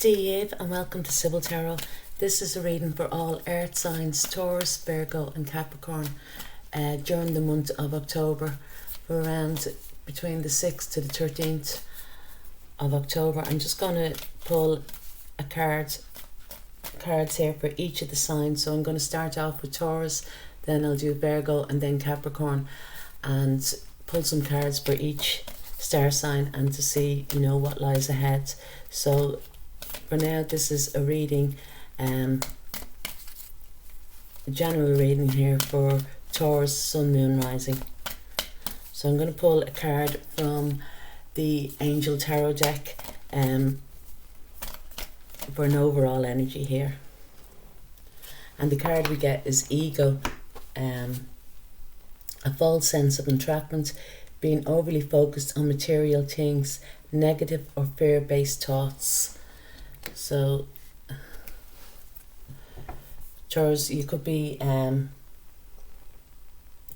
Eve and welcome to Sibyl Tarot. This is a reading for all earth signs, Taurus, Virgo and Capricorn during the month of October, for around between the 6th to the 13th of October. I'm just going to pull a cards here for each of the signs. So I'm going to start off with Taurus, then I'll do Virgo and then Capricorn, and pull some cards for each star sign and to see, what lies ahead. So for now, this is a reading, a general reading here for Taurus, Sun, Moon, Rising. So I'm going to pull a card from the Angel Tarot deck for an overall energy here. And the card we get is Ego, a false sense of entrapment, being overly focused on material things, negative or fear-based thoughts. So Taurus, you could be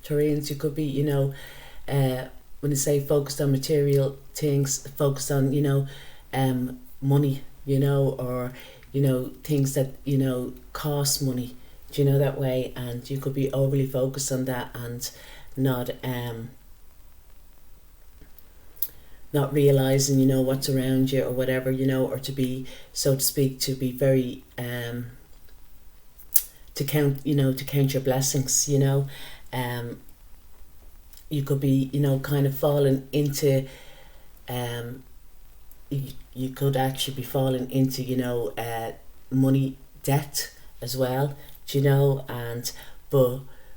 Taurians, you could be, when they say focused on material things, focused on, money, or, things that, cost money, that way, and you could be overly focused on that and not realizing, what's around you or whatever, or to be, so to speak, to be very, to count your blessings, you could be, kind of falling into, you could actually be falling into, money debt as well,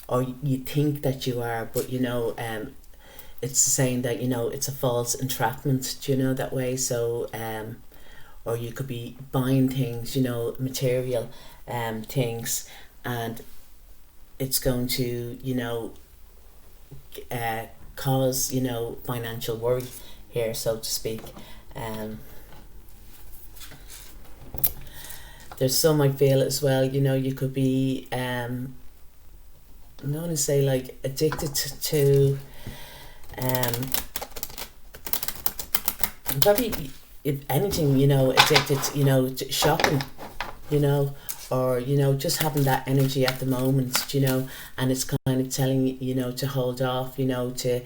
or you think that you are, but, it's saying that, it's a false entrapment, that way. So, or you could be buying things, material things, and it's going to, cause, financial worry here, so to speak. There's some I feel as well, you could be, I'm going to say, like, addicted to probably, if anything, addicted, to shopping, or, just having that energy at the moment, and it's kind of telling you, to hold off, to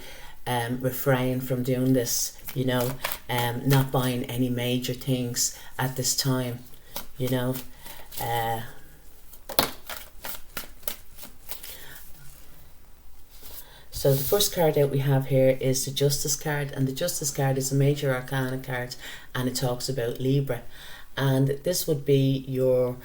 refrain from doing this, not buying any major things at this time, So the first card out we have here is the Justice card, and the Justice card is a major arcana card, and it talks about Libra, and this would be your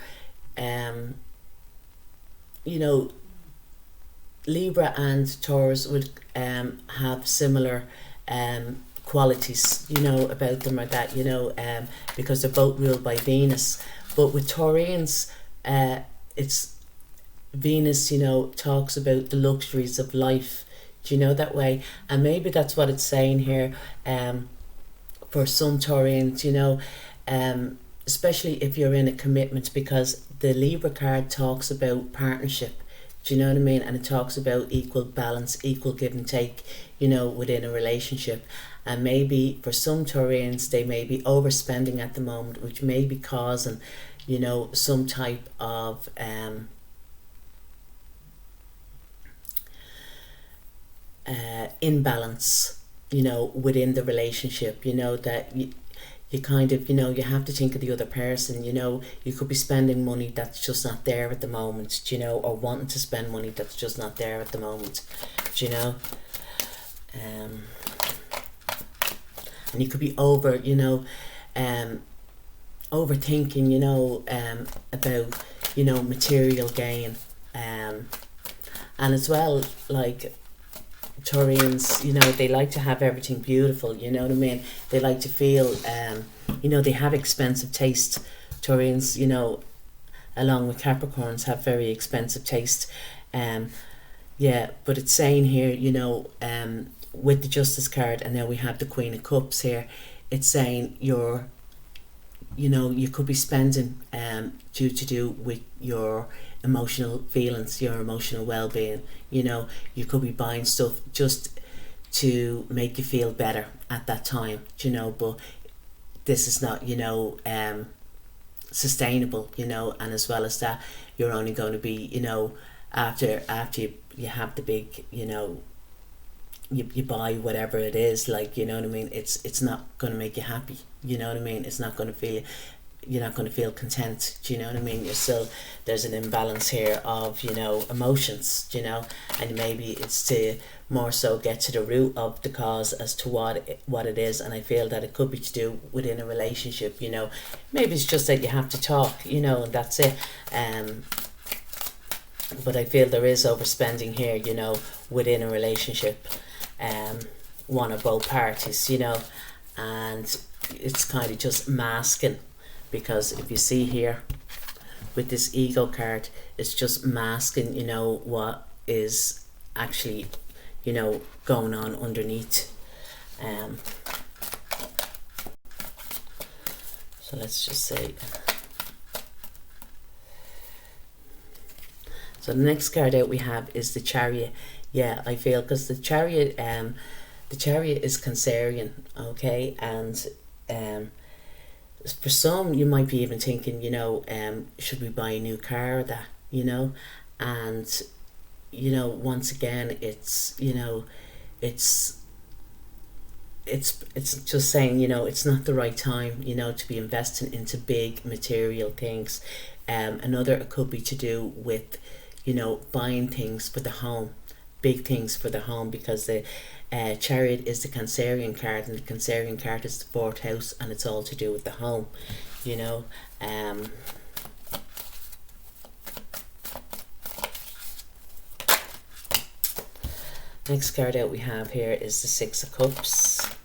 Libra and Taurus would have similar qualities, about them, or that, because they're both ruled by Venus. But with Taurians, it's Venus, talks about the luxuries of life, that way, and maybe that's what it's saying here for some Taurians, especially if you're in a commitment, because the Libra card talks about partnership, do you know what I mean? And it talks about equal balance, equal give and take, within a relationship. And maybe for some Taurians, they may be overspending at the moment, which may be causing, some type of imbalance, within the relationship, that you kind of, you have to think of the other person, you could be spending money that's just not there at the moment, or wanting to spend money that's just not there at the moment, and you could be over, overthinking, about, material gain, and as well, like, Taurians, they like to have everything beautiful, you know what I mean? They like to feel, they have expensive taste. Taurians, along with Capricorns, have very expensive taste. But it's saying here, with the Justice card, and now we have the Queen of Cups here, it's saying you could be spending due with your emotional feelings, your emotional well-being, you could be buying stuff just to make you feel better at that time, but this is not, sustainable, you know, and as well as that, you're only going to be, you know, after you have the big, you know, you buy whatever it is, like, you know what I mean, it's not going to make you happy, you know what I mean, it's not going to feel, you're not going to feel content, do you know what I mean, you're still, there's an imbalance here of, you know, emotions, you know, and maybe it's to more so get to the root of the cause as to what it is. And I feel that it could be to do within a relationship, you know, maybe it's just that you have to talk, you know, and that's it. But I feel there is overspending here, you know, within a relationship, one or both parties, you know, and it's kind of just masking, because if you see here with this ego card, it's just masking, you know, what is actually, you know, going on underneath. So let's just say, so the next card out we have is the Chariot. Yeah, I feel, because the Chariot is Cancerian, okay, and for some you might be even thinking, you know, should we buy a new car or that, you know, and you know, once again, it's, you know, it's just saying, you know, it's not the right time, you know, to be investing into big material things. Another, it could be to do with, you know, buying things for the home, big things for the home, because the Chariot is the Cancerian card, and the Cancerian card is the 4th house, and it's all to do with the home, you know. Next card out we have here is the 6 of Cups.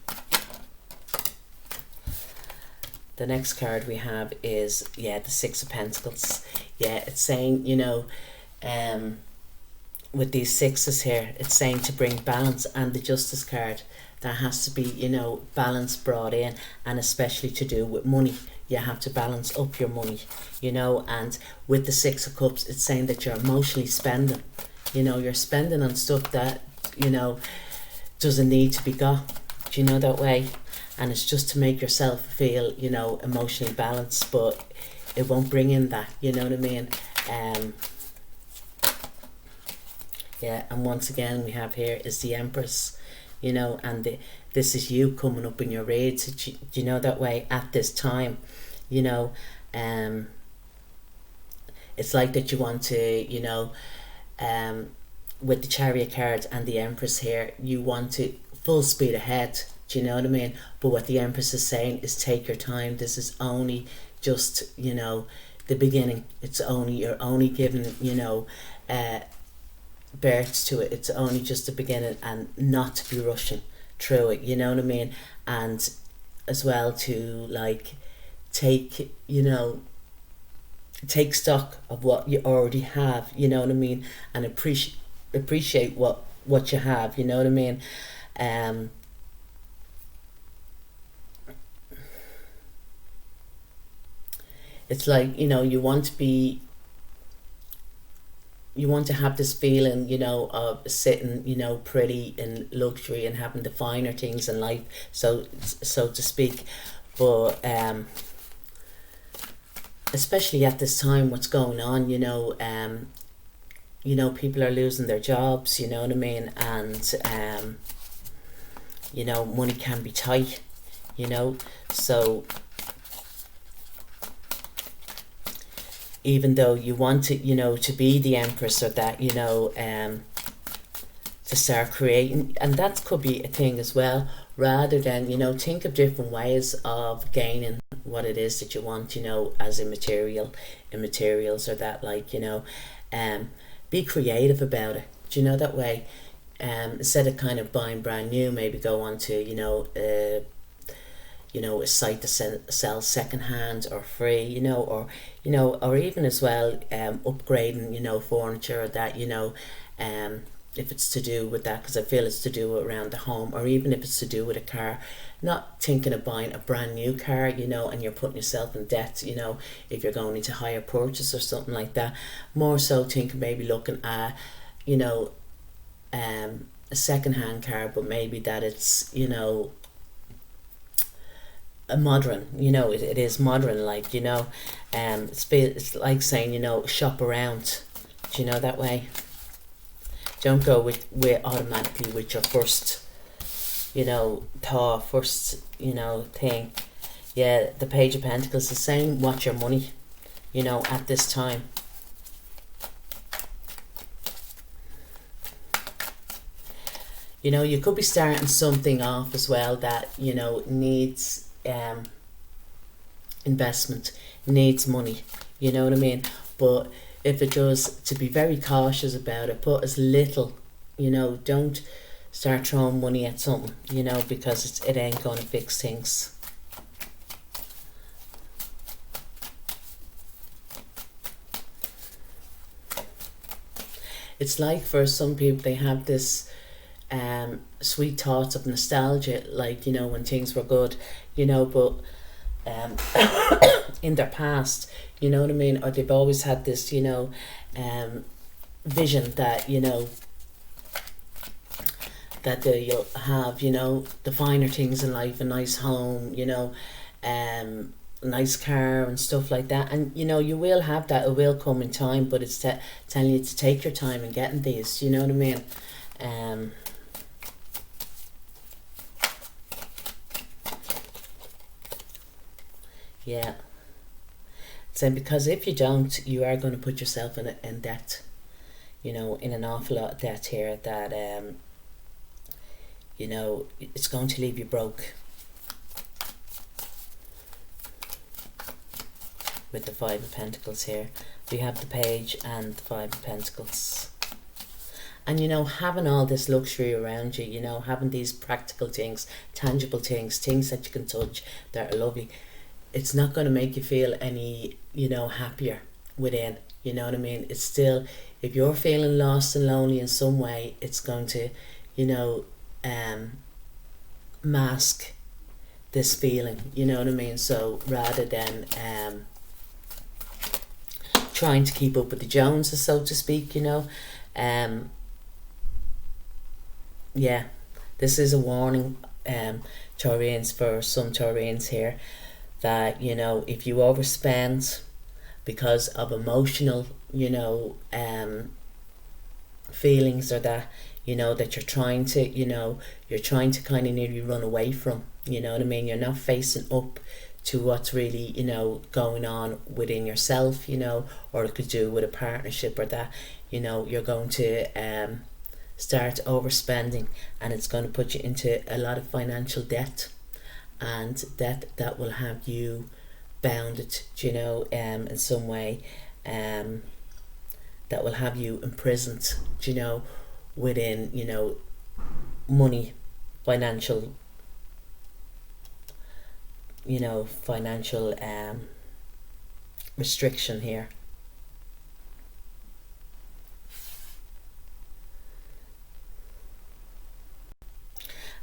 The next card we have is, yeah, the 6 of Pentacles. Yeah, it's saying, you know, with these sixes here, it's saying to bring balance, and the Justice card, there has to be, you know, balance brought in, and especially to do with money. You have to balance up your money, you know, and with the 6 of Cups, it's saying that you're emotionally spending, you know, you're spending on stuff that, you know, doesn't need to be got, do you know, that way, and it's just to make yourself feel, you know, emotionally balanced, but it won't bring in that, you know what I mean. Yeah, and once again we have here is the Empress, you know, and this is you coming up in your raids, do you know, that way, at this time, you know. It's like that you want to, you know, with the Chariot card and the Empress here, you want to full speed ahead, do you know what I mean, but what the Empress is saying is take your time. This is only just, you know, the beginning. It's only, you're only giving, you know, birth to it. It's only just the beginning, and not to be rushing through it, you know what I mean, and as well to, like, take, you know, take stock of what you already have, you know what I mean, and appreciate what you have, you know what I mean. It's like, you know, you want to have this feeling, you know, of sitting, you know, pretty in luxury and having the finer things in life, so to speak. But especially at this time, what's going on, you know, people are losing their jobs, you know what I mean, and you know, money can be tight, you know, so even though you want to, you know, to be the Empress, or that, you know, to start creating, and that could be a thing as well, rather than, you know, think of different ways of gaining what it is that you want, you know, as in materials, or that, like, you know, be creative about it, do you know, that way, instead of kind of buying brand new, maybe go on to, you know, a site that sells secondhand or free, you know, or even as well, upgrading, you know, furniture, or that, you know, if it's to do with that, because I feel it's to do around the home, or even if it's to do with a car, not thinking of buying a brand new car, you know, and you're putting yourself in debt, you know, if you're going into hire purchase or something like that. More so thinking, maybe looking at, you know, a second-hand car, but maybe that it's, you know, a modern, it is modern, like, it's like saying, shop around, that way. Don't go with automatically with your first, thought, first, thing. Yeah, the Page of Pentacles is saying watch your money, at this time. You could be starting something off as well that, needs investment, needs money, you know what I mean? But if it does, to be very cautious about it, put as little, don't start throwing money at something, because it ain't going to fix things. It's like for some people, they have this sweet thoughts of nostalgia, like, when things were good, but in their past, you know what I mean, or they've always had this, vision that, that they'll have, the finer things in life, a nice home, a nice car and stuff like that, and you will have that, it will come in time, but it's telling you to take your time in getting these, you know what I mean. Yeah. So because if you don't, you are going to put yourself in debt, in an awful lot of debt here that, it's going to leave you broke. With the Five of Pentacles here. We have the Page and the Five of Pentacles. And, having all this luxury around you, having these practical things, tangible things that you can touch, that are lovely, it's not going to make you feel any, happier within, you know what I mean? It's still, if you're feeling lost and lonely in some way, it's going to, mask this feeling, you know what I mean? So rather than trying to keep up with the Joneses, so to speak, yeah, this is a warning, Taurians, for some Taurians here, that, if you overspend because of emotional, feelings, or that, that you're trying to kind of nearly run away from, you know what I mean? You're not facing up to what's really, going on within yourself, or it could do with a partnership, or that, you're going to start overspending, and it's going to put you into a lot of financial debt, and that will have you bounded, in some way, that will have you imprisoned, within, money, financial, financial restriction here.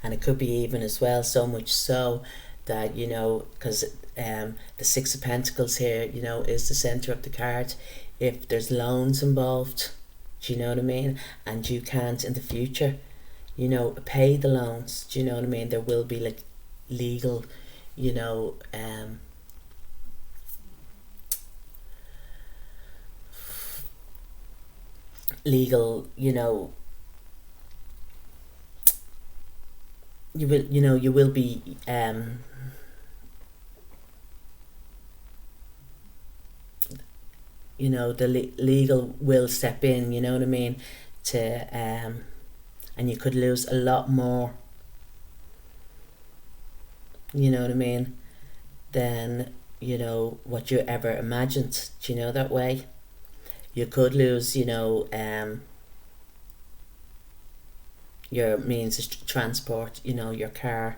And it could be even as well, so much so that, because the Six of Pentacles here, is the center of the card. If there's loans involved, do you know what I mean? And you can't in the future, pay the loans, do you know what I mean? There will be like legal, legal, you will be the legal will step in, you know what I mean, to and you could lose a lot more, you know what I mean, than what you ever imagined, do you know, that way. You could lose, your means of transport, your car,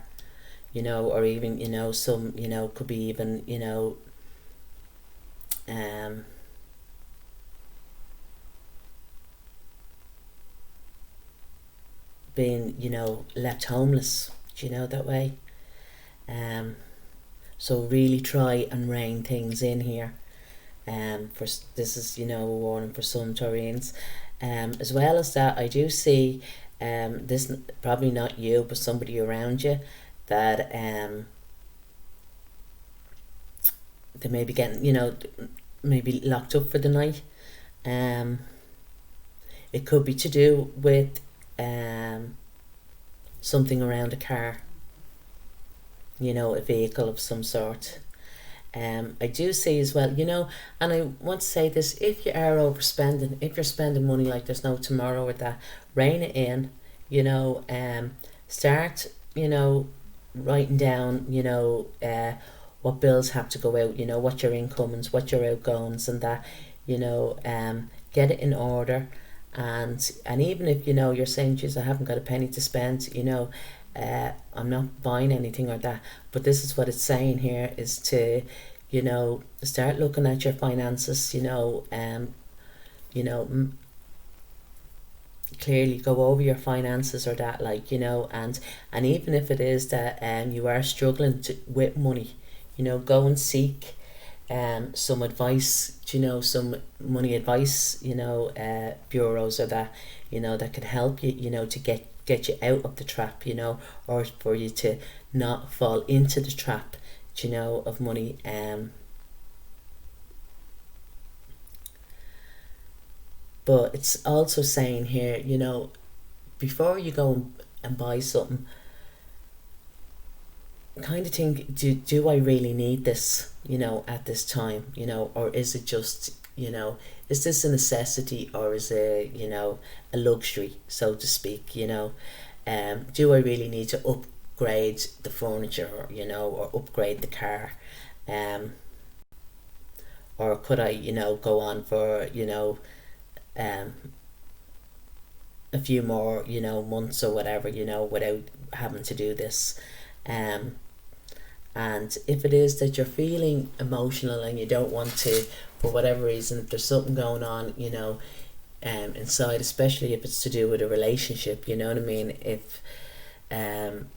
or even, some, could be even, being, left homeless, do you know, that way. So really try and rein things in here. For this is, a warning for some Taurians. As well as that, I do see, this probably not you, but somebody around you, that they may be getting, you know, maybe locked up for the night. It could be to do with something around a car, you know, a vehicle of some sort. I do see as well, you know, and I want to say this, if you are overspending, if you're spending money like there's no tomorrow with that, rein it in, you know, start, you know, writing down, you know, what bills have to go out, you know, what your incomings, what your outgoings and that, you know, get it in order. And even if, you know, you're saying, geez, I haven't got a penny to spend, you know, I'm not buying anything or that, but this is what it's saying here, is to, you know, start looking at your finances, you know, clearly go over your finances or that, like, you know, and even if it is that you are struggling with money, you know, go and seek some advice, you know, some money advice, you know, bureaus or that, you know, that could help you, you know, to get you out of the trap, you know, or for you to not fall into the trap, you know, of money. But it's also saying here, you know, before you go and buy something, kind of think, do I really need this, you know, at this time, you know, or is it just, you know, is this a necessity, or is it, you know, a luxury, so to speak, you know? Do I really need to upgrade the furniture, you know, or upgrade the car? Or could I, you know, go on for, you know, a few more, you know, months or whatever, you know, without having to do this? And if it is that you're feeling emotional and you don't want to, for whatever reason, if there's something going on, you know, inside, especially if it's to do with a relationship, you know what I mean, if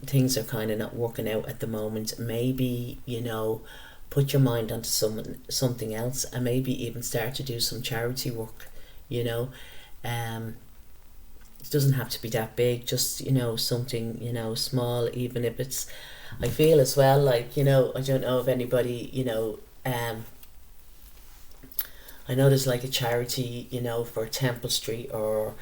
things are kind of not working out at the moment, maybe, you know, put your mind onto something else, and maybe even start to do some charity work, you know. It doesn't have to be that big, just, you know, something, you know, small, even if it's, I feel as well, like, you know, I don't know if anybody, you know, I know there's like a charity, you know, for Temple Street, or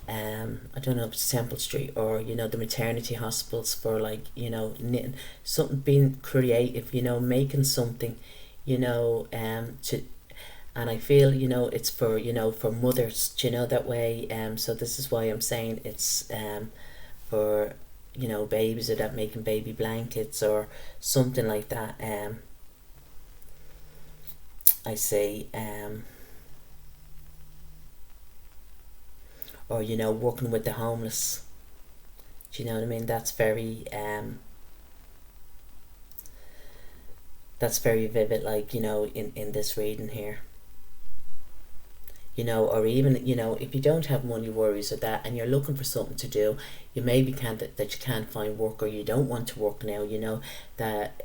I don't know if it's Temple Street, or, you know, the maternity hospitals, for like, you know, knitting, something, being creative, you know, making something, you know, to, and I feel, you know, it's for, you know, for mothers, you know, that way. So this is why I'm saying it's for, you know, babies, or that, making baby blankets or something like that. I say, or, you know, working with the homeless. Do you know what I mean? That's very vivid, like, you know, in this reading here. You know, or even, you know, if you don't have money worries or that, and you're looking for something to do, you maybe can't, that you can't find work, or you don't want to work now, you know, that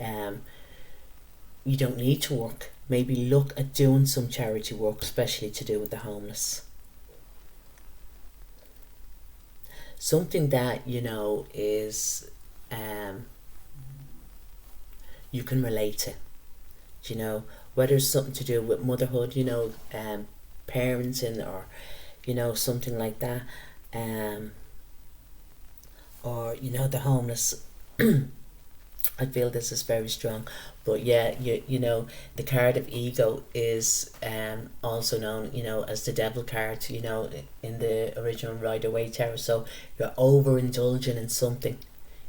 you don't need to work. Maybe look at doing some charity work, especially to do with the homeless. Something that, you know, is you can relate to, you know, whether it's something to do with motherhood, you know, parenting, or, you know, something like that, or, you know, the homeless. I feel this is very strong. But yeah, you know, the card of ego is also known, you know, as the devil card, you know, in the original Rider-Waite tarot. So you're overindulging in something,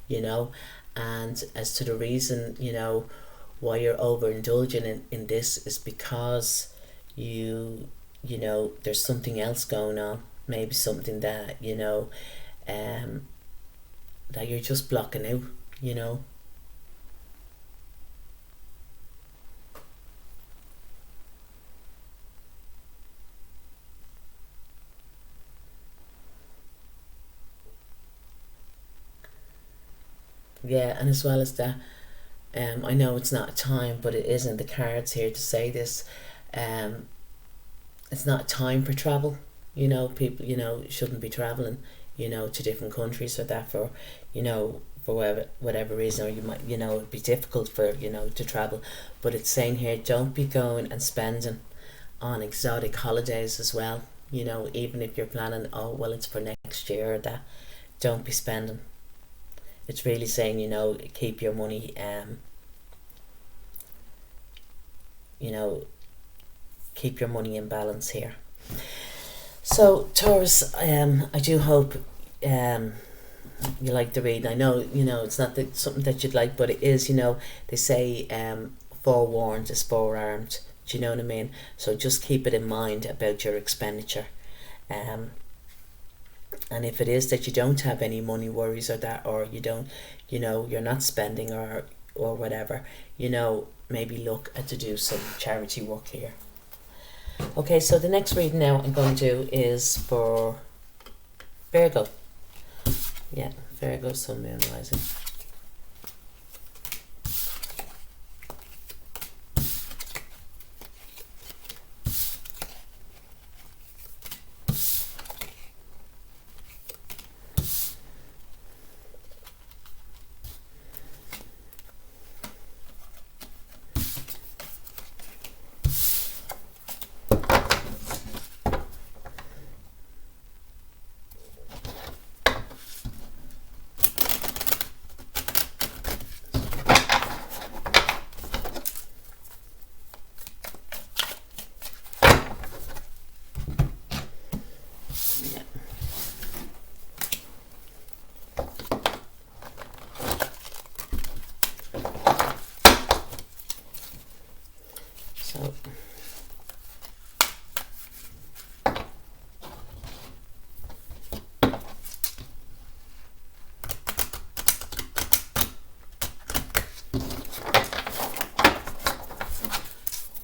you know, and as to the reason, you know, why you're overindulging in this is because you know, there's something else going on, maybe something that, you know, that you're just blocking out, you know. Yeah, and as well as that, I know it's not a time, but it is in the cards here to say this. It's not a time for travel. You know, people, you know, shouldn't be traveling, you know, to different countries or that, for, you know, for whatever reason, or you might, you know, it'd be difficult for, you know, to travel. But it's saying here, don't be going and spending on exotic holidays as well. You know, even if you're planning, oh well, it's for next year or that, don't be spending. It's really saying, you know, keep your money, you know, keep your money in balance here. So Taurus, I do hope you like the reading. I know, you know, it's not something that you'd like, but it is, you know, they say forewarned is forearmed. Do you know what I mean? So just keep it in mind about your expenditure. And if it is that you don't have any money worries or that, or you don't, you know, you're not spending or whatever, you know, maybe look at to do some charity work here. Okay, so the next reading now I'm going to do is for Virgo. Yeah, Virgo, Sun, Moon, Rising.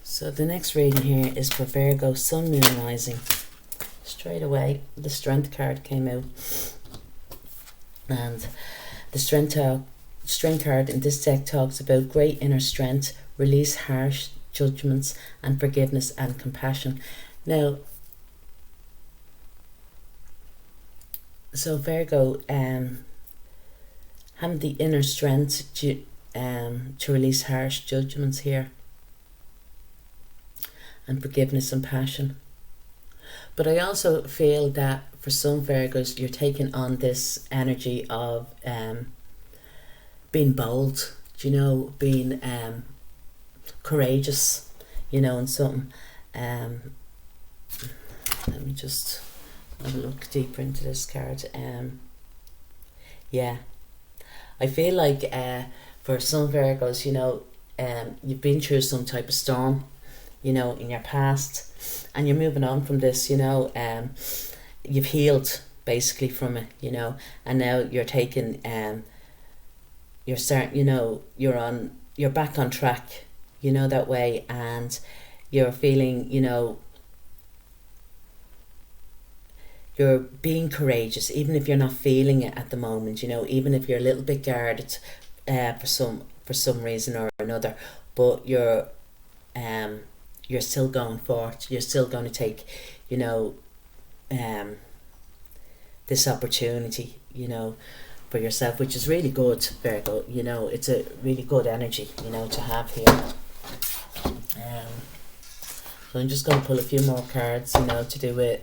So the next reading here is for Virgo, Sun, Moon, Rising. Straight away, the Strength card came out. And the Strength card in this deck talks about great inner strength, release harsh judgments, and forgiveness and compassion. Now, so Virgo, having the inner strength to release harsh judgments here, and forgiveness and passion. But I also feel that for some Virgos, you're taking on this energy of being bold, you know, being courageous, you know, and something. Let me just have a look deeper into this card. Yeah, I feel like for some Virgos, you know, you've been through some type of storm, you know, in your past, and you're moving on from this, you know, you've healed basically from it, you know, and now you're taking, you're starting, you know, you're back on track, you know, that way, and you're feeling, you know, you're being courageous, even if you're not feeling it at the moment, you know, even if you're a little bit guarded, for some reason or another, but you're still going forward. You're still going to take, you know, this opportunity, you know, for yourself, which is really good, Virgo. You know, it's a really good energy, you know, to have here. So I'm just going to pull a few more cards, you know, to do with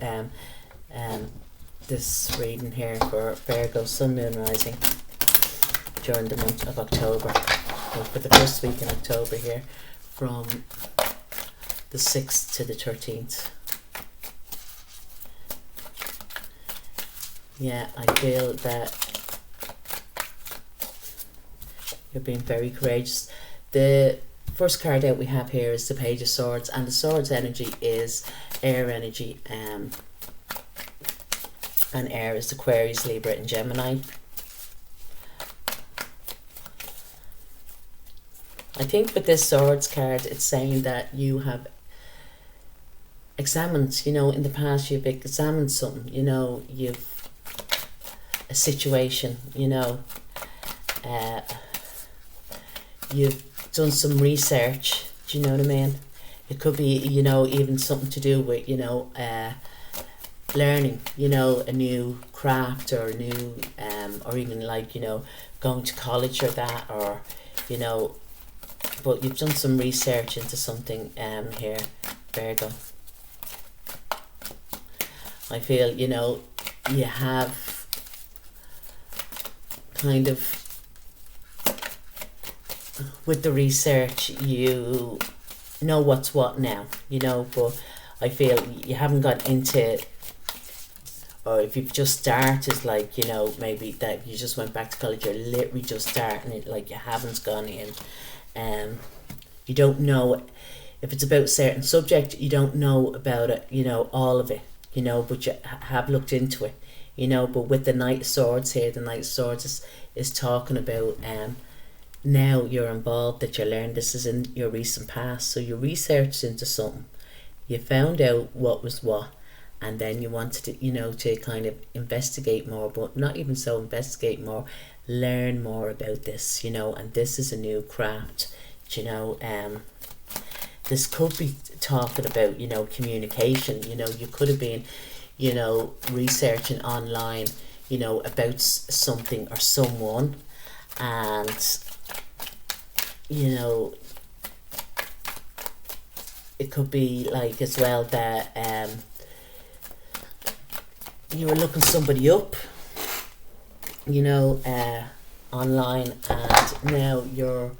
this reading here for Virgo, Sun, Moon, Rising during the month of October. So for the first week in October here, from the 6th to the 13th. Yeah, I feel that you're being very courageous. The first card out we have here is the Page of Swords, and the Swords energy is air energy, and air is Aquarius, Libra and Gemini. I think with this Swords card, it's saying that you have examined, you know, in the past you've examined something, you know, you've a situation, you know, you've done some research, do you know what I mean? It could be, you know, even something to do with, you know, learning, you know, a new craft or a new, or even like, you know, going to college or that, or, you know, but you've done some research into something here, Virgo. I feel, you know, you have kind of, with the research, you know what's what now, you know, but I feel you haven't got into, or if you've just started, like, you know, maybe that you just went back to college, you're literally just starting it, like you haven't gone in. You don't know if it's about a certain subject, you don't know about it, you know, all of it, you know, but you have looked into it, you know. But with the Knight of Swords here, the Knight of Swords is talking about now you're involved, that you learned this is in your recent past, so you researched into something, you found out what was what, and then you wanted to, you know, to kind of investigate more, but not even so investigate more, learn more about this, you know. And this is a new craft, you know. This could be talking about, you know, communication, you know. You could have been, you know, researching online, you know, about something or someone, and, you know, it could be like as well that you were looking somebody up, you know, online, and now you're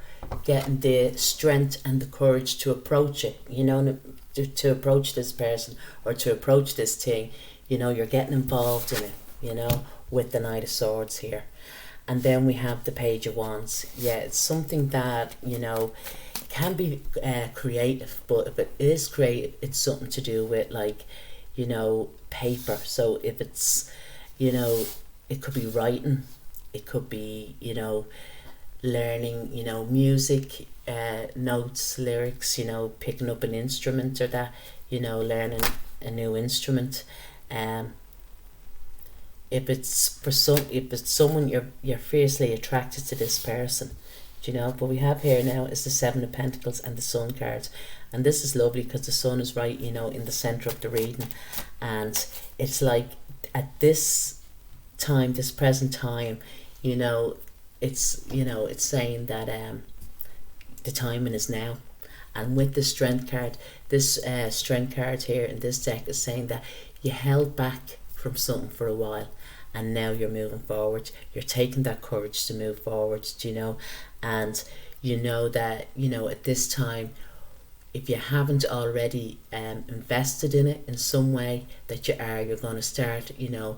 getting the strength and the courage to approach it, you know, to approach this person or to approach this thing, you know. You're getting involved in it, you know, with the Knight of Swords here. And then we have the Page of Wands. Yeah, it's something that, you know, can be creative, but if it is creative, it's something to do with, like, you know, paper. So if it's, you know, it could be writing, it could be, you know, learning, you know, music, notes, lyrics, you know, picking up an instrument or that, you know, learning a new instrument. If it's for if it's someone you're fiercely attracted to this person, you know. But we have here now is the Seven of Pentacles and the Sun cards, and this is lovely because the Sun is right, you know, in the center of the reading, and it's like at this time, this present time, you know, it's, you know, it's saying that the timing is now. And with the Strength card, this Strength card here in this deck is saying that you held back from something for a while, and now you're moving forward, you're taking that courage to move forward, you know. And you know that, you know, at this time, if you haven't already invested in it in some way, that you're going to start, you know,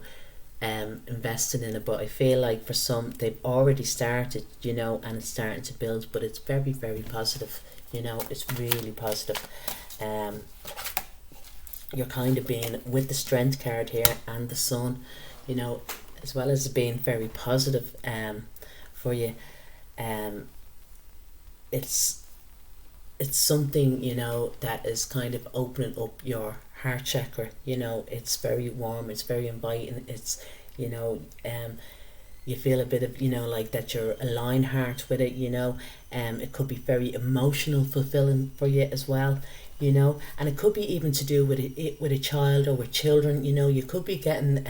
investing in it. But I feel like for some, they've already started, you know, and it's starting to build, but it's very, very positive, you know. It's really positive. You're kind of being, with the Strength card here and the Sun, you know, as well as being very positive for you, it's something, you know, that is kind of opening up your heart chakra, you know. It's very warm, it's very inviting, it's, you know, you feel a bit of, you know, like that you're aligned heart with it, you know. It could be very emotional fulfilling for you as well, you know. And it could be even to do with it with a child or with children, you know. You could be getting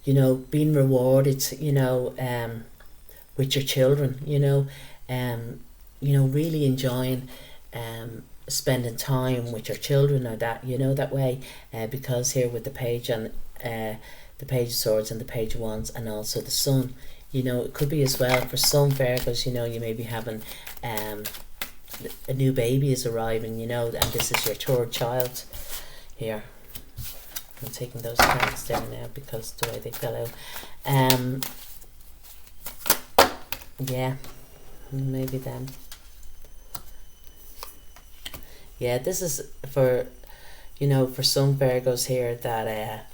you know, being rewarded, you know, with your children, you know, really enjoying spending time with your children or that, you know, that way, because here with the Page and the Page of Swords and the Page of Wands and also the Sun, you know, it could be as well for some Virgos, you know, you may be having a new baby is arriving, you know, and this is your third child here. I'm taking those cards down now because the way they fell out. Yeah, maybe then. Yeah, this is for, you know, for some Virgos here that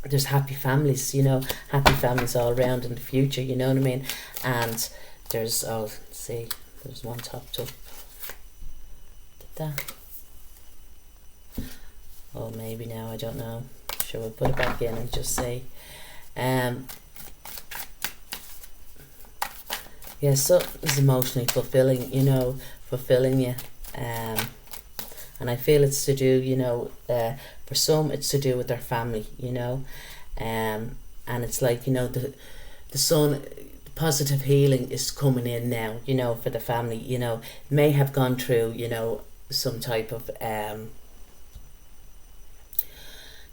there's happy families, you know, happy families all around in the future, you know what I mean? And there's, oh, see, there's one topped up. Did that? Oh, maybe now, I don't know. Sure, we'll put it back in and just say, yeah, something is emotionally fulfilling, you know, fulfilling you. And And I feel it's to do, you know, for some it's to do with their family, you know. And it's like, you know, the sun, positive healing is coming in now, you know, for the family, you know. May have gone through, you know, some type of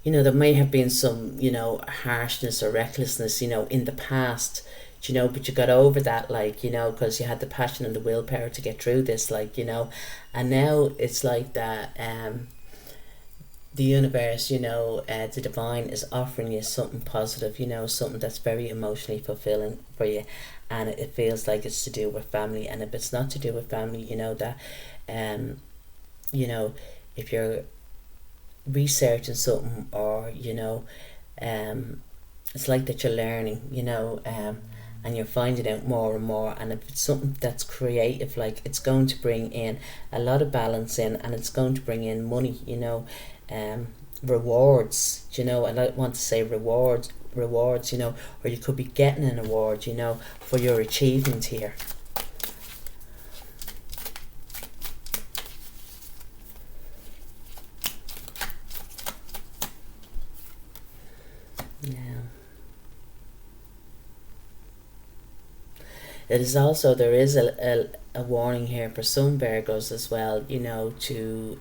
you know, there may have been some, you know, harshness or recklessness, you know, in the past, you know, but you got over that, like, you know, because you had the passion and the willpower to get through this, like, you know. And now it's like that the universe, you know, the divine is offering you something positive, you know, something that's very emotionally fulfilling for you. And it feels like it's to do with family. And if it's not to do with family, you know, that you know, if you're researching something, or, you know, it's like that you're learning, you know, and you're finding out more and more. And if it's something that's creative, like, it's going to bring in a lot of balance in, and it's going to bring in money, you know, rewards, you know. And I want to say rewards, you know, or you could be getting an award, you know, for your achievement here. It is also, there is a warning here for some Virgos as well, you know, to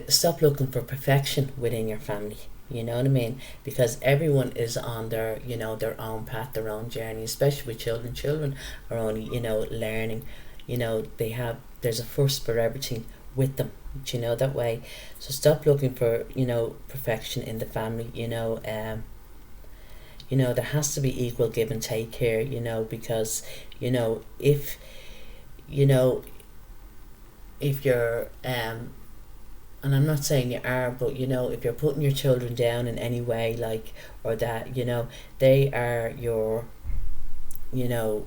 stop looking for perfection within your family, you know what I mean? Because everyone is on their, you know, their own path, their own journey, especially with children. Children are only, you know, learning, you know, there's a first for everything with them, you know, that way. So stop looking for, you know, perfection in the family, you know. You know, there has to be equal give and take here, you know, because, you know, if you're, and I'm not saying you are, but, you know, if you're putting your children down in any way, like, or that, you know, they are your, you know,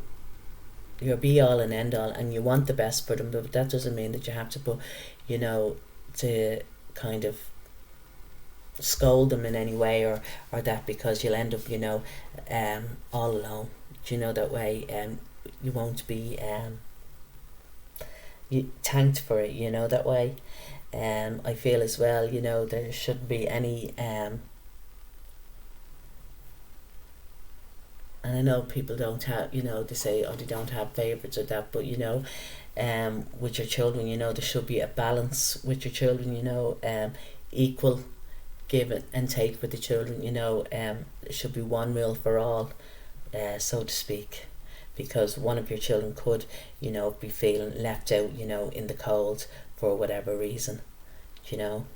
your be all and end all, and you want the best for them, but that doesn't mean that you have to put, you know, to kind of scold them in any way, or that, because you'll end up, you know, all alone, you know, that way. You won't be you thanked for it, you know, that way. I feel as well, you know, there shouldn't be any and I know people don't have, you know, they say, oh, they don't have favourites or that, but, you know, with your children, you know, there should be a balance with your children, you know, equal give it and take with the children, you know. It should be one meal for all, so to speak, because one of your children could, you know, be feeling left out, you know, in the cold for whatever reason, you know.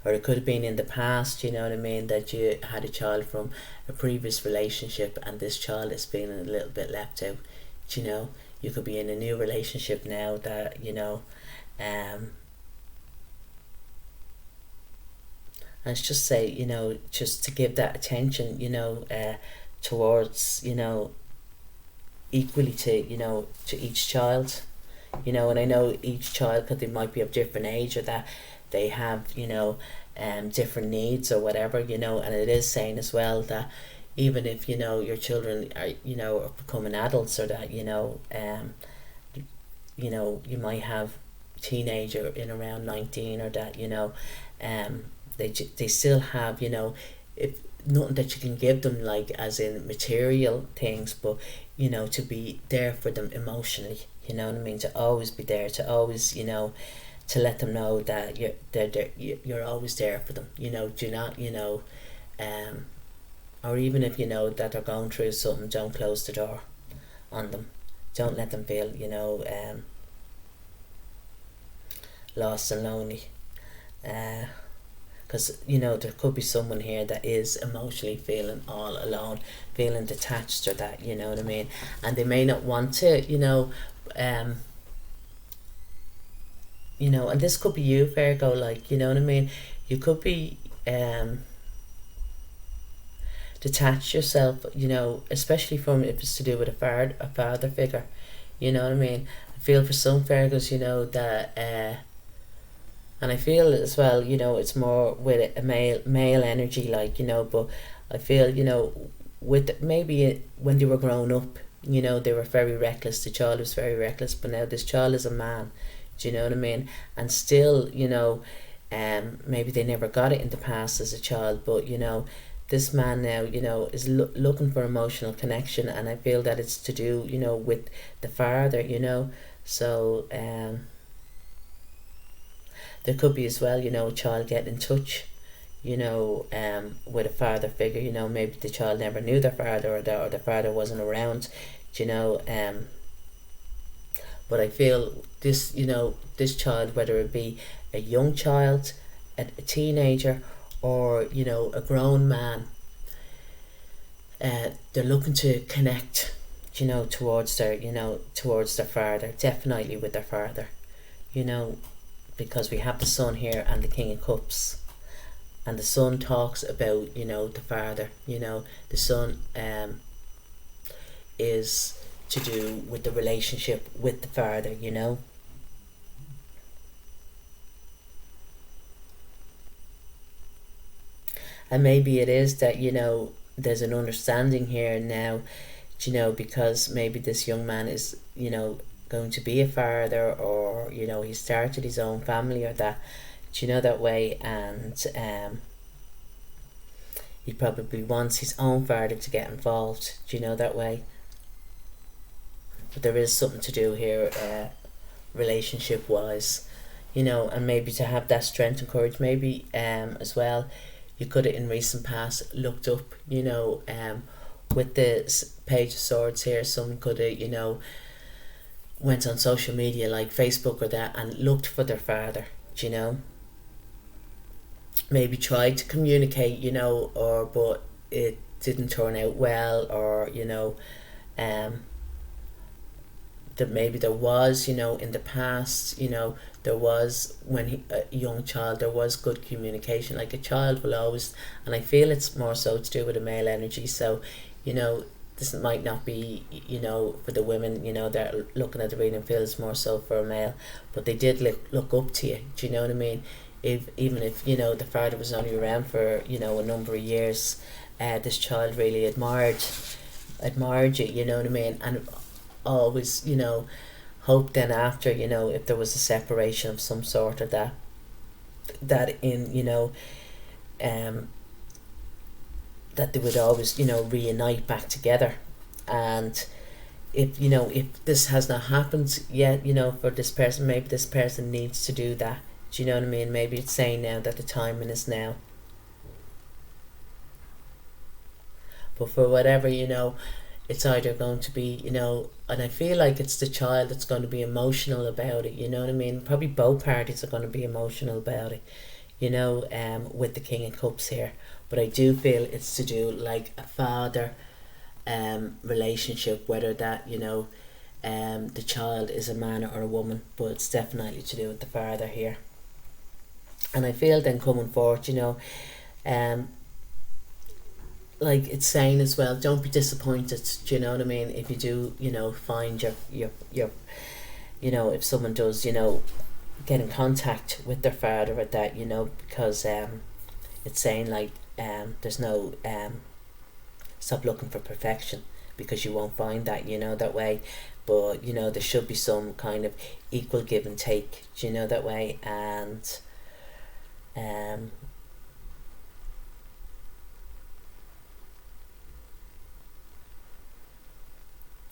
Or it could have been in the past, you know what I mean, that you had a child from a previous relationship and this child is feeling a little bit left out, you know. You could be in a new relationship now that, you know, and it's just say, you know, just to give that attention, you know, towards, you know, equally to, you know, to each child, you know. And I know each child, because they might be of different age, or that they have, you know, different needs or whatever, you know. And it is saying as well that even if, you know, your children are, you know, are becoming adults, or that, you know, you might have teenager in around 19, or that, you know, they still have, you know, if nothing that you can give them, like as in material things, but, you know, to be there for them emotionally, you know what I mean, to always be there, to always, you know, to let them know that you're always there for them, you know. Do not, you know, or even if you know that they're going through something, don't close the door on them, don't let them feel, you know, lost and lonely, because, you know, there could be someone here that is emotionally feeling all alone, feeling detached, or that, you know what I mean, and they may not want to, you know, you know, and this could be you, Virgo, like, you know what I mean, you could be detach yourself, you know, especially from, if it's to do with a father figure, you know what I mean. I feel for some Virgos, you know, that and I feel as well, you know, it's more with a male energy, like, you know, but I feel, you know, with maybe when they were growing up, You know, they were very reckless. The child was very reckless, but now this child is a man. Do you know what I mean? And still, you know, maybe they never got it in the past as a child, but you know, this man now, you know, is looking for emotional connection, and I feel that it's to do, you know, with the father, you know. So there could be as well, you know, a child getting in touch, you know, with a father figure. You know, maybe the child never knew their father, or the father wasn't around, you know. But I feel this, you know, this child, whether it be a young child, a teenager, or you know, a grown man, they're looking to connect, you know, towards their father, definitely with their father, you know, because we have the Sun here and the King of Cups, and the Sun talks about, you know, the father. You know, the Sun is to do with the relationship with the father, you know. And maybe it is that, you know, there's an understanding here now, you know, because maybe this young man is, you know, going to be a father, or you know, he started his own family, or that, you know, that way, and he probably wants his own father to get involved, you know, that way. But there is something to do here, relationship wise, you know, and maybe to have that strength and courage. Maybe as well, you could have in recent past looked up, you know, with the Page of Swords here, someone could have, you know, went on social media like Facebook or that and looked for their father, you know. Maybe tried to communicate, you know, or but it didn't turn out well, or you know, that maybe there was, you know, in the past, you know, there was, when a young child, there was good communication. Like a child will always, and I feel it's more so to do with a male energy. So, you know, this might not be, you know, for the women, you know, that are looking at the reading, feel it's more so for a male, but they did look up to you. Do you know what I mean? Even if, you know, the father was only around for, you know, a number of years, this child really admired you, you know what I mean? And always, you know, hope then after, you know, if there was a separation of some sort, or that in, you know, that they would always, you know, reunite back together. And if, you know, if this has not happened yet, you know, for this person, maybe this person needs to do that. Do you know what I mean? Maybe it's saying now that the timing is now. But for whatever, you know, it's either going to be, you know, and I feel like it's the child that's going to be emotional about it, you know what I mean? Probably both parties are going to be emotional about it, you know, with the King of Cups here. But I do feel it's to do like a father relationship, whether that, you know, the child is a man or a woman, but it's definitely to do with the father here. And I feel then coming forward, you know, like it's saying as well, don't be disappointed. Do you know what I mean? If you do, you know, find your you know, if someone does, you know, get in contact with their father at that, you know, because it's saying like there's no stop looking for perfection, because you won't find that, you know, that way. But you know, there should be some kind of equal give and take, do you know, that way. And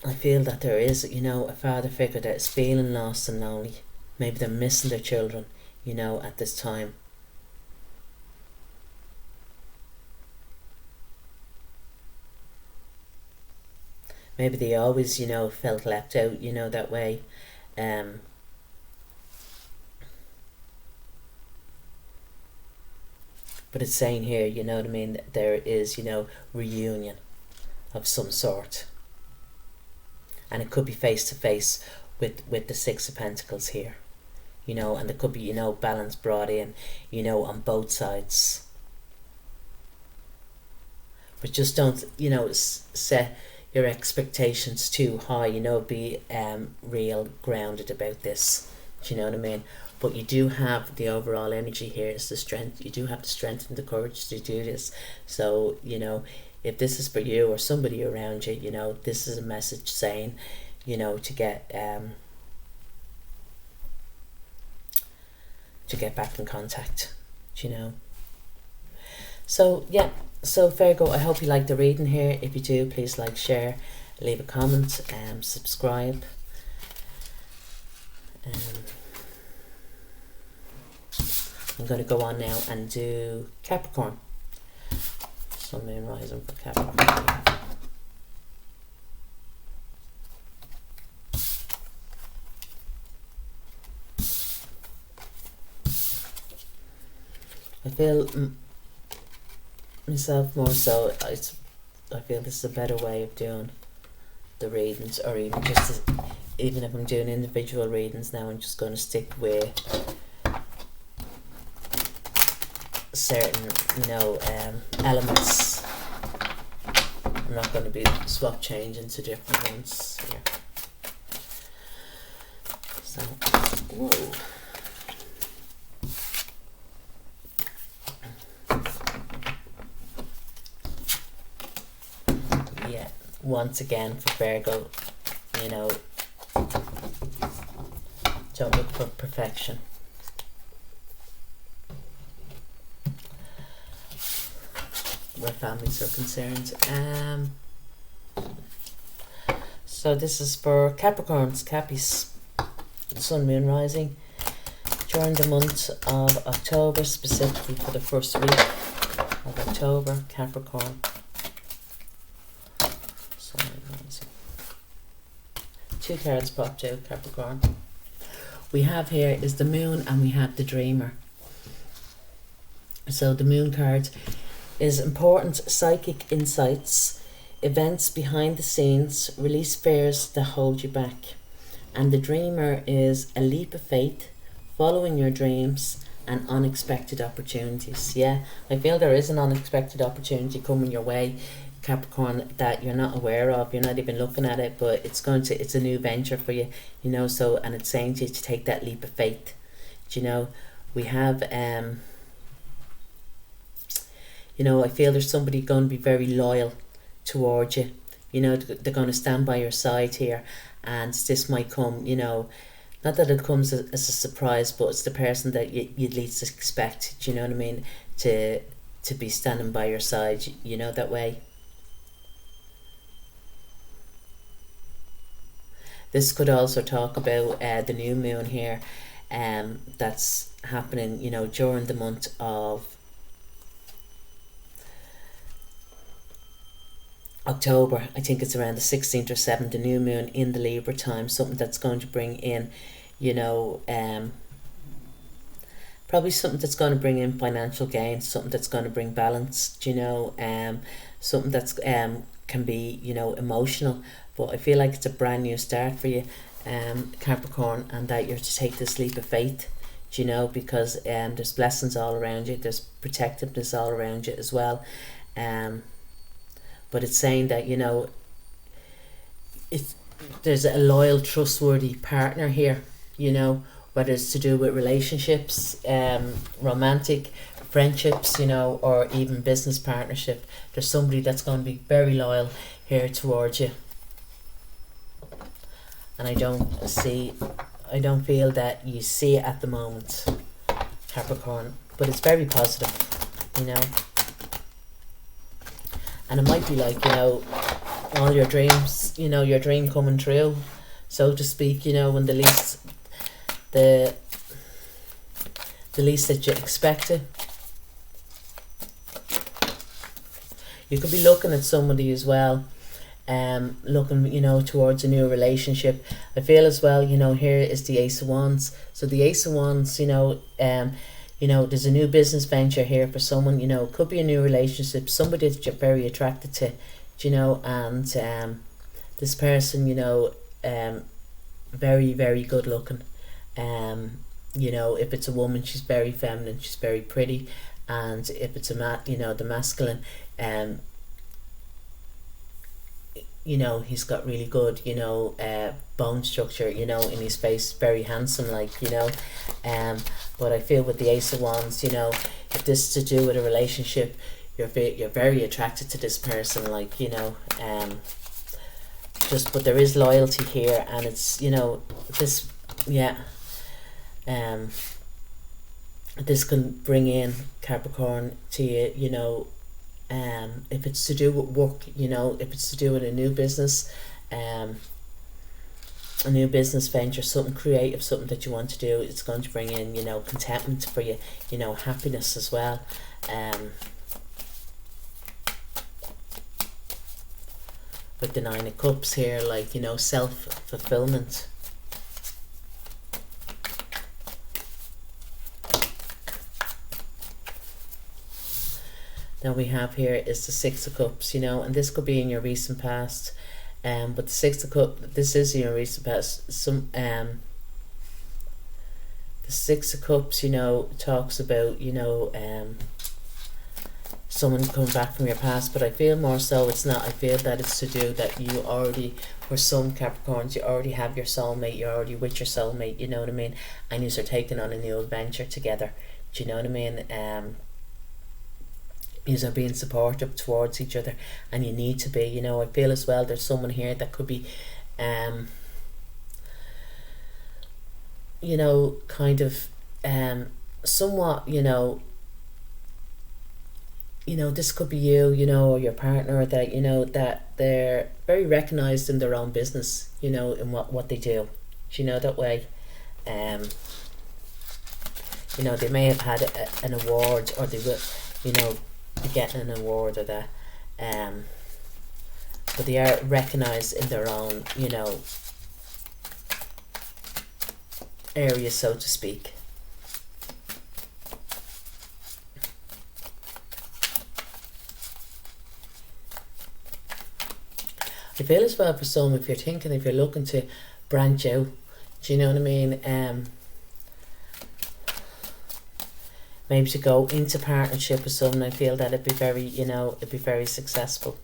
I feel that there is, you know, a father figure that is feeling lost and lonely. Maybe they're missing their children, you know, at this time. Maybe they always, you know, felt left out, you know, that way. But it's saying here, you know what I mean, that there is, you know, reunion of some sort. And it could be face to face with the Six of Pentacles here, you know, and there could be, you know, balance brought in, you know, on both sides. But just don't, you know, set your expectations too high, you know, be real grounded about this, do you know what I mean? But you do have the overall energy here is the strength. You do have the strength and the courage to do this. So, you know, if this is for you or somebody around you, you know, this is a message saying, you know, to get back in contact, you know. So yeah, so Virgo, I hope you like the reading here. If you do, please like, share, leave a comment, subscribe. I'm going to go on now and do Capricorn. Sun, Moon, Rising for Capricorn. I feel myself more so, I feel this is a better way of doing the readings, or even just even if I'm doing individual readings now, I'm just going to stick with certain, you know, elements. I'm not going to be swap changing to different ones here. So, whoa. Yeah, once again for Virgo, you know, don't look for perfection. Where families are concerned. So this is for Capricorns, Cappies, Sun, Moon, Rising, during the month of October, specifically for the first week of October, Capricorn. Sun, Moon, Rising. 2 cards popped out, Capricorn. We have here is the Moon and we have the Dreamer. So the Moon card is important psychic insights, events behind the scenes, release fears that hold you back. And the Dreamer is a leap of faith, following your dreams and unexpected opportunities. Yeah, I feel there is an unexpected opportunity coming your way, Capricorn, that you're not aware of, you're not even looking at it, but it's a new venture for you, you know. So, and it's saying to you to take that leap of faith. Do you know, we have you know, I feel there's somebody going to be very loyal towards you. You know, they're going to stand by your side here, and this might come, you know, not that it comes as a surprise, but it's the person that you'd least expect. Do you know what I mean? To be standing by your side, you know, that way. This could also talk about the new moon here, that's happening, you know, during the month of October. I think it's around the 16th or 7th, the new moon in the Libra time, something that's going to bring in, you know, probably something that's going to bring in financial gain, something that's going to bring balance, you know, something that's can be, you know, emotional, but I feel like it's a brand new start for you, Capricorn, and that you're to take this leap of faith, you know, because there's blessings all around you, there's protectiveness all around you as well, but it's saying that, you know, there's a loyal, trustworthy partner here, you know, whether it's to do with relationships, romantic friendships, you know, or even business partnership. There's somebody that's going to be very loyal here towards you. And I don't feel that you see it at the moment, Capricorn, but it's very positive, you know. And it might be like, you know, all your dreams, you know, your dream coming true, so to speak, you know, when the least that you expect it. You could be looking at somebody as well, looking, you know, towards a new relationship. I feel as well, you know, here is the Ace of Wands. So the Ace of Wands, you know, there's a new business venture here for someone, you know, it could be a new relationship, somebody that you're very attracted to, you know, and this person, you know, very, very good looking. You know, if it's a woman, she's very feminine, she's very pretty, and if it's the masculine, you know, he's got really good, you know, bone structure, you know, in his face, very handsome, like, you know, but I feel with the Ace of Wands, you know, if this is to do with a relationship, you're very attracted to this person, like, you know, but there is loyalty here, and it's, you know, this, yeah, this can bring in Capricorn to you, you know, if it's to do with work, you know, if it's to do with a new business venture, something creative, something that you want to do, it's going to bring in, you know, contentment for you, you know, happiness as well. With the Nine of Cups here, like, you know, self-fulfillment. Now we have here is the Six of Cups, you know, and this could be in your recent past, but the Six of Cups, this is in your recent past. The Six of Cups, you know, talks about, you know, someone coming back from your past, but I feel more so it's not. I feel that it's to do that you already, for some Capricorns, you already have your soulmate, you're already with your soulmate, you know what I mean, and you're taking on a new adventure together, do you know what I mean? You are being supportive towards each other, and you need to be, you know. I feel as well there's someone here that could be you know, kind of somewhat, you know, this could be you, you know, or your partner, that, you know, that they're very recognized in their own business, you know, in what they do, you know, that way. You know, they may have had an award, or they will, you know, be getting an award or that, but they are recognized in their own, you know, area, so to speak. I feel as well for some, if you're looking to branch out, do you know what I mean? Maybe to go into partnership with someone, I feel that it'd be very, you know, it'd be very successful.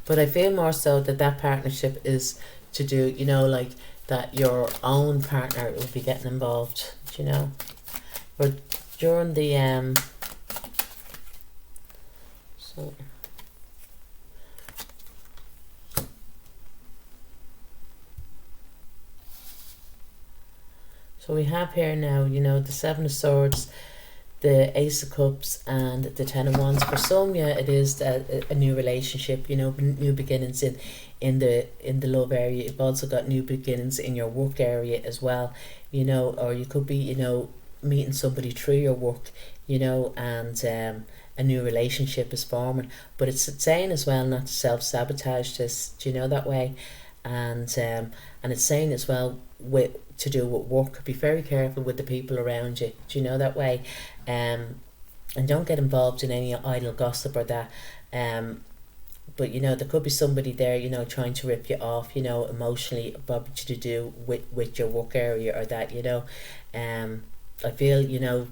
But I feel more so that partnership is to do, you know, like, that your own partner will be getting involved, you know. But during the so we have here now, you know, the Seven of Swords, the Ace of Cups, and the Ten of Wands. For some, yeah, it is a new relationship, you know, new beginnings in the love area. You've also got new beginnings in your work area as well, you know, or you could be, you know, meeting somebody through your work, you know, and a new relationship is forming. But it's saying as well not to self-sabotage this, do you know, that way. And it's saying as well to do with work, be very careful with the people around you, do you know, that way. And don't get involved in any idle gossip or that. But, you know, there could be somebody there, you know, trying to rip you off, you know, emotionally, probably to do with your work area or that, you know. I feel, you know,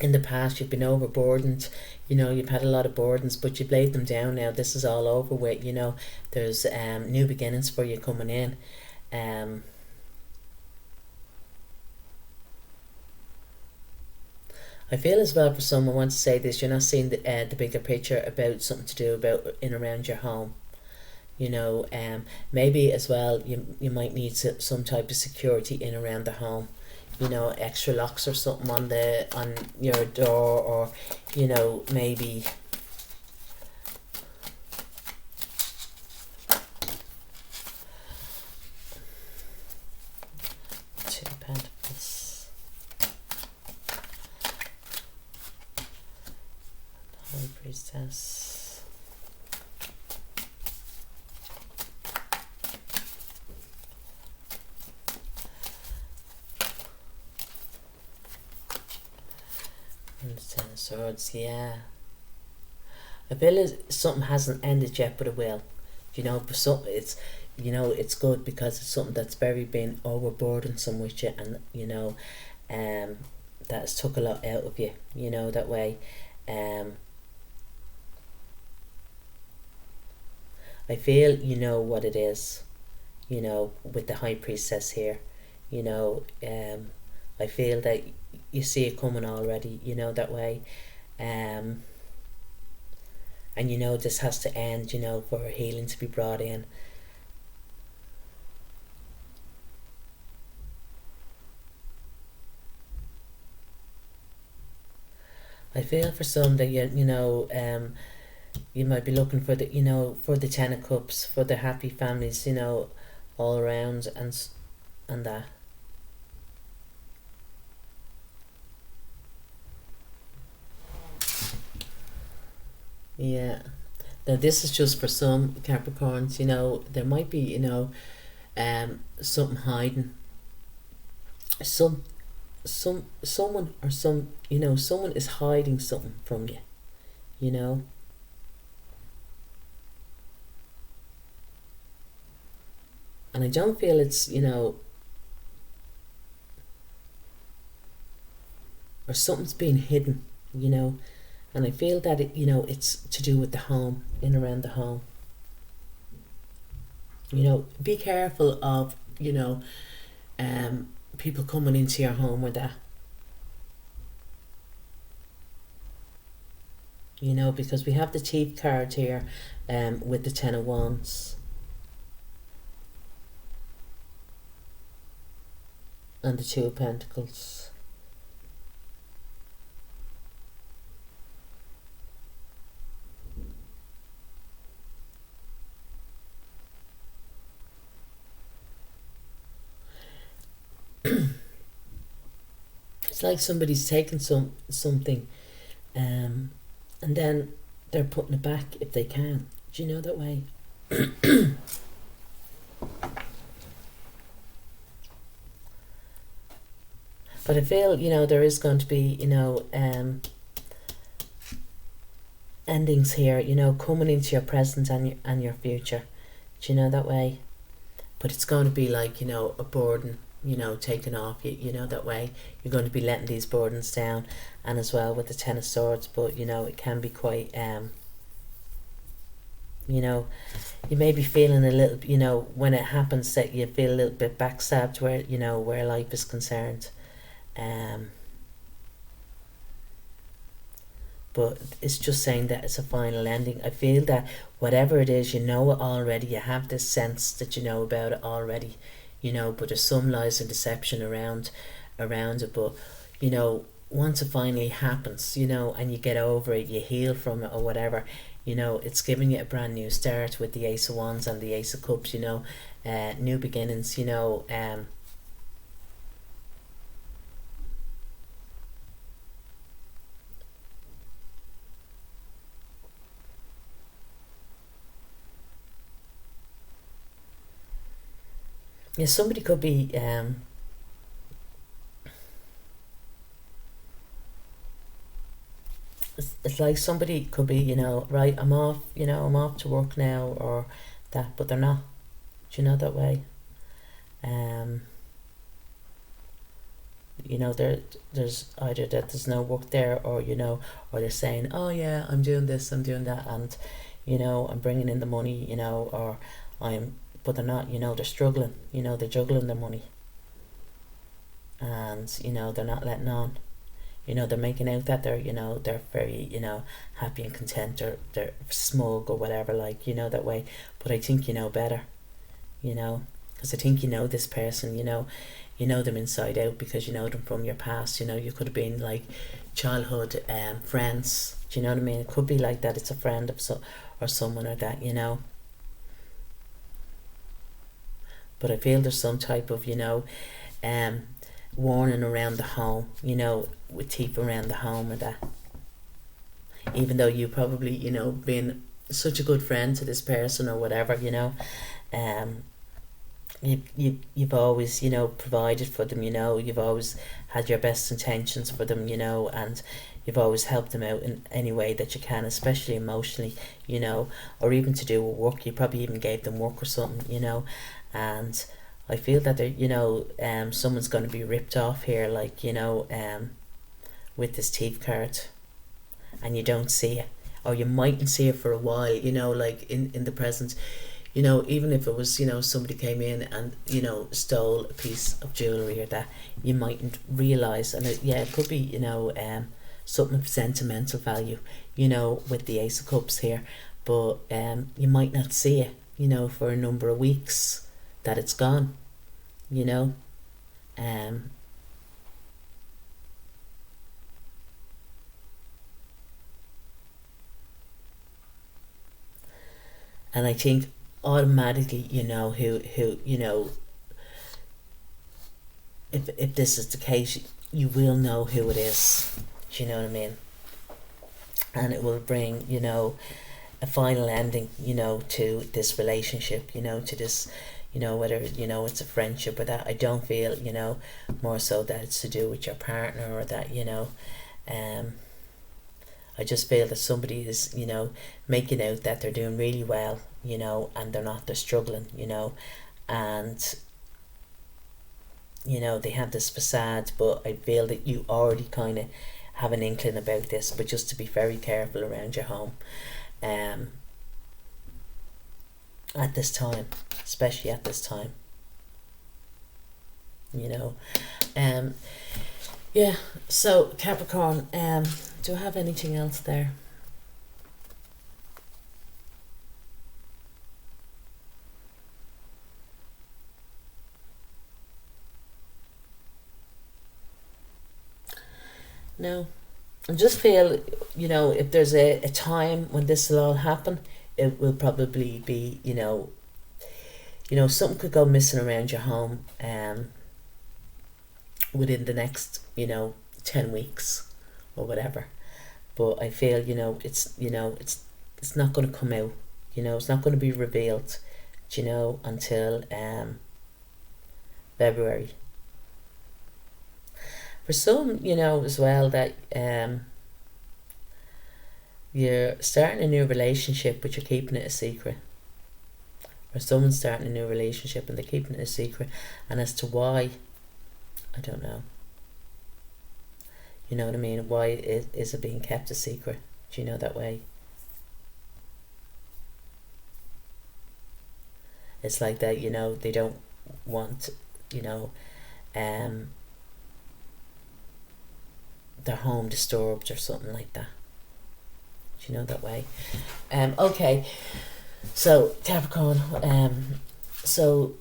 in the past you've been overburdened, you know, you've had a lot of burdens, but you've laid them down now. This is all over with, you know. There's new beginnings for you coming in. I feel as well for some, I want to say this, you're not seeing the bigger picture about something to do about in around your home, you know. Maybe as well you might need some type of security in around the home, you know, extra locks or something on your door, or, you know, maybe Two of Pentacles, High Priestess, and the Ten of Swords. Yeah, I feel as something hasn't ended yet, but it will, you know. But something, it's, you know, it's good because it's something that's very been overburdensome with you, and, you know, that's took a lot out of you, you know, that way. I feel you know what it is, you know, with the High Priestess here. You know, I feel that you see it coming already, you know, that way. And you know this has to end, you know, for healing to be brought in. I feel for some that you know, you might be looking for the, you know, for the Ten of Cups, for the happy families, you know, all around, and that. Yeah. Now this is just for some Capricorns, you know, there might be, you know, something hiding. Someone or some, you know, someone is hiding something from you, you know. And I don't feel it's, you know, or something's being hidden, you know. And I feel that it, you know, it's to do with the home, in around the home. You know, be careful of, you know, people coming into your home with that. You know, because we have the Thief card here, with the Ten of Wands. And the Two of Pentacles. It's like somebody's taken something, and then they're putting it back if they can. Do you know that way? But I feel, you know, there is going to be, you know, endings here, you know, coming into your present and your future. Do you know that way? But it's going to be like, you know, a burden, you know, taken off you, you know, that way. You're going to be letting these burdens down. And as well with the Ten of Swords, but, you know, it can be quite, you know, you may be feeling a little, you know, when it happens that you feel a little bit backstabbed where, you know, where life is concerned. But it's just saying that it's a final ending. I feel that whatever it is, you know it already. You have this sense that you know about it already, you know, but there's some lies and deception around it. But, you know, once it finally happens, you know, and you get over it, you heal from it or whatever, you know, it's giving you a brand new start with the Ace of Wands and the Ace of Cups, you know, new beginnings, you know. Yeah, somebody could be it's like somebody could be, you know, right, I'm off, you know, I'm off to work now or that, but they're not. Do you know that way? You know, there's either that there's no work there, or, you know, or they're saying, oh yeah, I'm doing this, I'm doing that, and, you know, I'm bringing in the money, you know, or but they're not, you know, they're struggling, you know, they're juggling their money, and, you know, they're not letting on, you know, they're making out that they're, you know, they're very, you know, happy and content, or they're smug or whatever, like, you know, that way. But I think you know better, you know, because I think you know this person, you know them inside out, because you know them from your past. You know, you could have been like childhood friends. Do you know what I mean? It could be like that. It's a friend of or someone or that, you know. But I feel there's some type of, you know, warning around the home, you know, with teeth around the home or that. Even though you probably, you know, been such a good friend to this person or whatever, you know, you've always, you know, provided for them, you know, you've always had your best intentions for them, you know, and you've always helped them out in any way that you can, especially emotionally, you know, or even to do with work. You probably even gave them work or something, you know. And I feel that they're, you know, someone's going to be ripped off here, like, you know, with this thief card, and you don't see it, or you mightn't see it for a while, you know, like in the present. You know, even if it was, you know, somebody came in and, you know, stole a piece of jewellery or that, you mightn't realise. And it could be, you know, something of sentimental value, you know, with the Ace of Cups here. But you might not see it, you know, for a number of weeks that it's gone, you know. And I think automatically, you know, who you know, if this is the case, you will know who it is. Do you know what I mean? And it will bring, you know, a final ending, you know, to this relationship, you know, to this, you know, whether, you know, it's a friendship or that. I don't feel, you know, more so that it's to do with your partner or that, you know, I just feel that somebody is, you know, making out that they're doing really well, you know, and they're not, they're struggling, you know, and, you know, they have this facade, but I feel that you already kind of have an inkling about this, but just to be very careful around your home at this time, especially at this time, you know. Yeah, so Capricorn, do I have anything else there? No. I just feel, you know, if there's a time when this will all happen, it will probably be, you know, something could go missing around your home within the next, you know, 10 weeks or whatever. But I feel, you know, it's not going to come out, you know, it's not going to be revealed, you know, until February. For some, you know, as well, that you're starting a new relationship but you're keeping it a secret. Or someone's starting a new relationship and they're keeping it a secret. And as to why, I don't know. You know what I mean? Why is it being kept a secret? Do you know that way? It's like that, you know, they don't want, you know, their home disturbed or something like that. Do you know that way? Okay, so Capricorn, so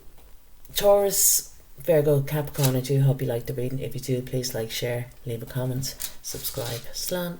Taurus, Virgo, Capricorn, I do hope you like the reading. If you do, please like, share, leave a comment, subscribe. Slán.